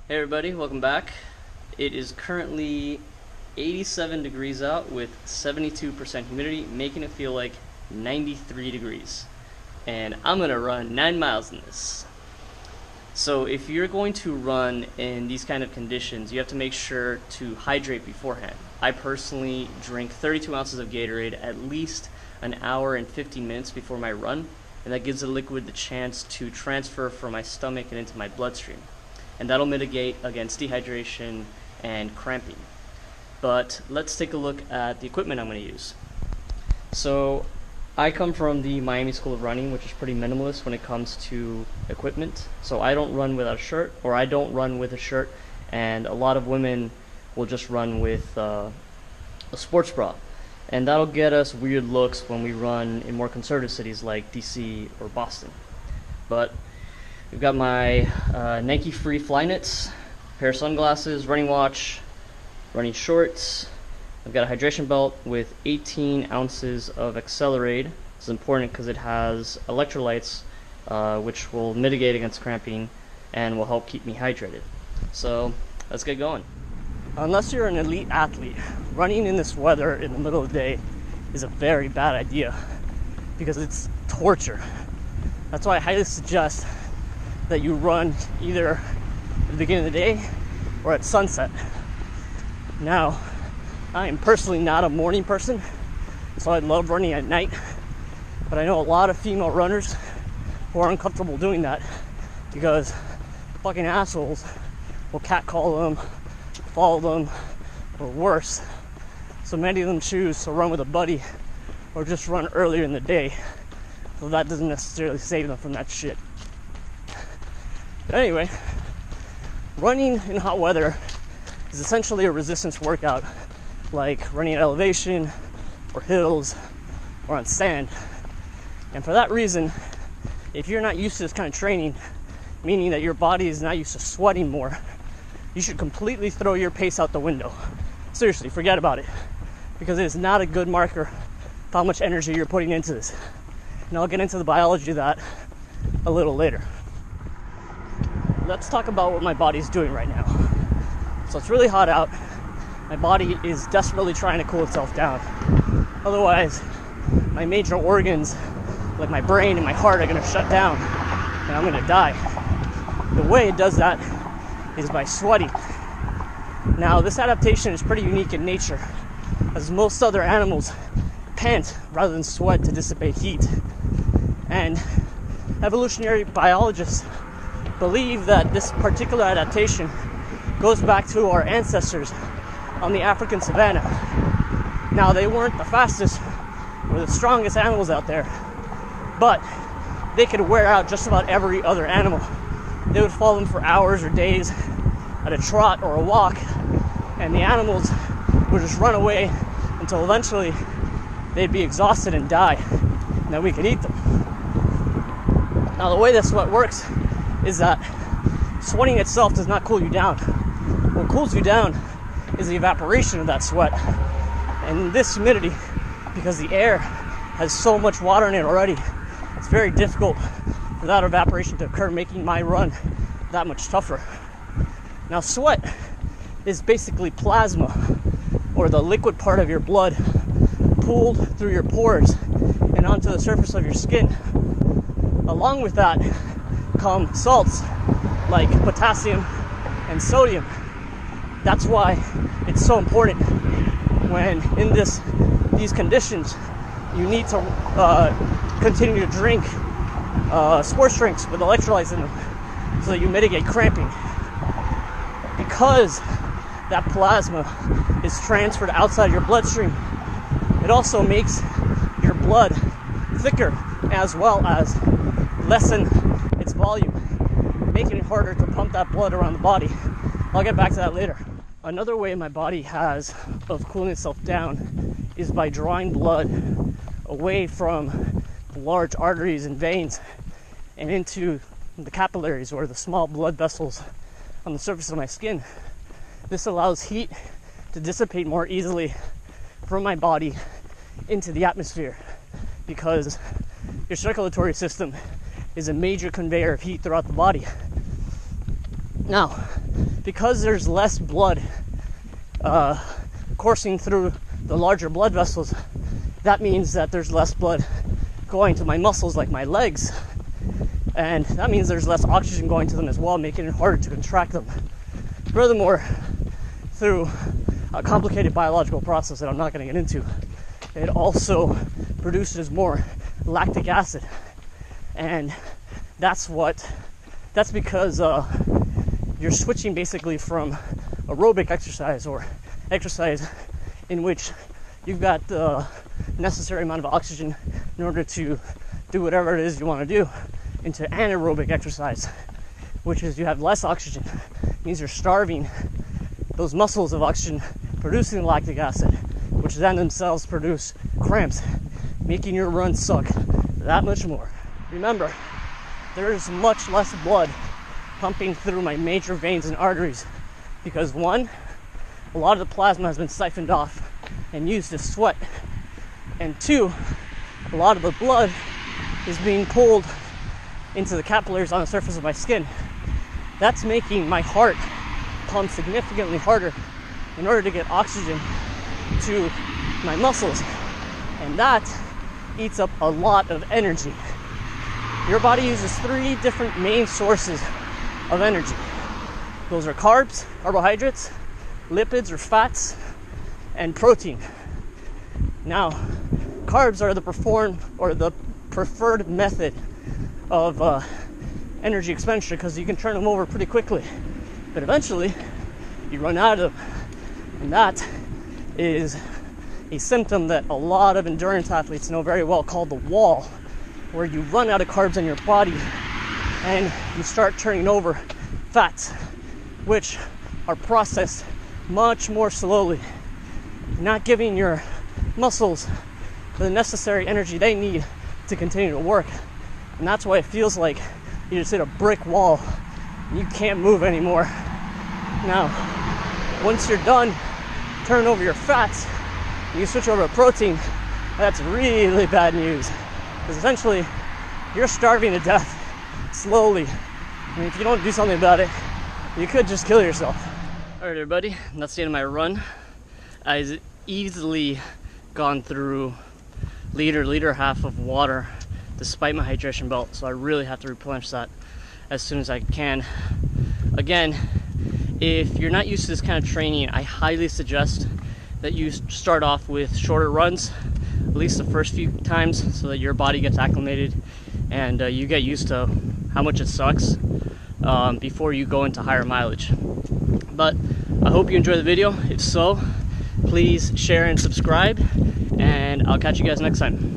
Hey everybody, welcome back. It is currently 87 degrees out with 72% humidity, making it feel like 93 degrees. And I'm gonna run 9 miles in this. So if you're going to run in these kind of conditions, you have to make sure to hydrate beforehand. I personally drink 32 ounces of Gatorade at least an hour and 15 minutes before my run, and that gives the liquid the chance to transfer from my stomach and into my bloodstream. And that'll mitigate against dehydration and cramping. But let's take a look at the equipment I'm going to use. So I come from the Miami School of Running, which is pretty minimalist when it comes to equipment. So I don't run without a shirt, or I don't run with a shirt, and a lot of women will just run with a sports bra. And that'll get us weird looks when we run in more conservative cities like DC or Boston. But we've got my Nike Free Flyknits, pair of sunglasses, running watch, running shorts. I've got a hydration belt with 18 ounces of Accelerate. This is important because it has electrolytes, which will mitigate against cramping and will help keep me hydrated. So let's get going. Unless you're an elite athlete, running in this weather in the middle of the day is a very bad idea because it's torture. That's why I highly suggest that you run either at the beginning of the day or at sunset. Now, I am personally not a morning person, so I love running at night, but I know a lot of female runners who are uncomfortable doing that because fucking assholes will catcall them, follow them, or worse. So many of them choose to run with a buddy or just run earlier in the day, so that doesn't necessarily save them from that shit. But anyway, running in hot weather is essentially a resistance workout, like running at elevation or hills or on sand. And for that reason, if you're not used to this kind of training, meaning that your body is not used to sweating more, you should completely throw your pace out the window. Seriously, forget about it, because it is not a good marker of how much energy you're putting into this. And I'll get into the biology of that a little later. Let's talk about what my body's doing right now. So it's really hot out. My body is desperately trying to cool itself down. Otherwise, my major organs, like my brain and my heart, are gonna shut down and I'm gonna die. The way it does that is by sweating. Now, this adaptation is pretty unique in nature, as most other animals pant rather than sweat to dissipate heat. And evolutionary biologists believe that this particular adaptation goes back to our ancestors on the African savanna. Now, they weren't the fastest or the strongest animals out there, but they could wear out just about every other animal. They would follow them for hours or days at a trot or a walk, and the animals would just run away until eventually they'd be exhausted and die, and then we could eat them. Now, the way that sweat works is that sweating itself does not cool you down. What cools you down is the evaporation of that sweat. And this humidity, because the air has so much water in it already, it's very difficult for that evaporation to occur, making my run that much tougher. Now, sweat is basically plasma, or the liquid part of your blood, pooled through your pores and onto the surface of your skin. Along with that come salts like potassium and sodium. That's why it's so important when in these conditions you need to continue to drink sports drinks with electrolytes in them so that you mitigate cramping. Because that plasma is transferred outside your bloodstream, it also makes your blood thicker as well as lessen its volume, making it harder to pump that blood around the body. I'll get back to that later. Another way my body has of cooling itself down is by drawing blood away from the large arteries and veins and into the capillaries, or the small blood vessels on the surface of my skin. This allows heat to dissipate more easily from my body into the atmosphere, because your circulatory system is a major conveyor of heat throughout the body. Now, because there's less blood coursing through the larger blood vessels, that means that there's less blood going to my muscles like my legs, and that means there's less oxygen going to them as well, making it harder to contract them. Furthermore, through a complicated biological process that I'm not going to get into, it also produces more lactic acid, and that's because you're switching basically from aerobic exercise, or exercise in which you've got the necessary amount of oxygen in order to do whatever it is you want to do, into anaerobic exercise, which is you have less oxygen. It means you're starving those muscles of oxygen, producing lactic acid, which then themselves produce cramps, making your run suck that much more. Remember, there's much less blood pumping through my major veins and arteries because, one, a lot of the plasma has been siphoned off and used as sweat, and two, a lot of the blood is being pulled into the capillaries on the surface of my skin. That's making my heart pump significantly harder in order to get oxygen to my muscles, and that eats up a lot of energy. Your body uses 3 different main sources of energy. Those are carbs, carbohydrates, lipids or fats, and protein. Now, carbs are the preferred method of energy expenditure because you can turn them over pretty quickly, but eventually you run out of them, and that is a symptom that a lot of endurance athletes know very well, called the wall, where you run out of carbs in your body and you start turning over fats, which are processed much more slowly, not giving your muscles the necessary energy they need to continue to work. And that's why it feels like you just hit a brick wall and you can't move anymore. Now, once you're done turning over your fats, you switch over to protein. That's really bad news, because essentially you're starving to death slowly. I mean, if you don't do something about it, you could just kill yourself. All right, everybody, that's the end of my run. I've easily gone through liter half of water despite my hydration belt, so I really have to replenish that as soon as I can. Again, if you're not used to this kind of training, I highly suggest that you start off with shorter runs, at least the first few times, so that your body gets acclimated and you get used to how much it sucks before you go into higher mileage. But I hope you enjoyed the video. If so, please share and subscribe, and I'll catch you guys next time.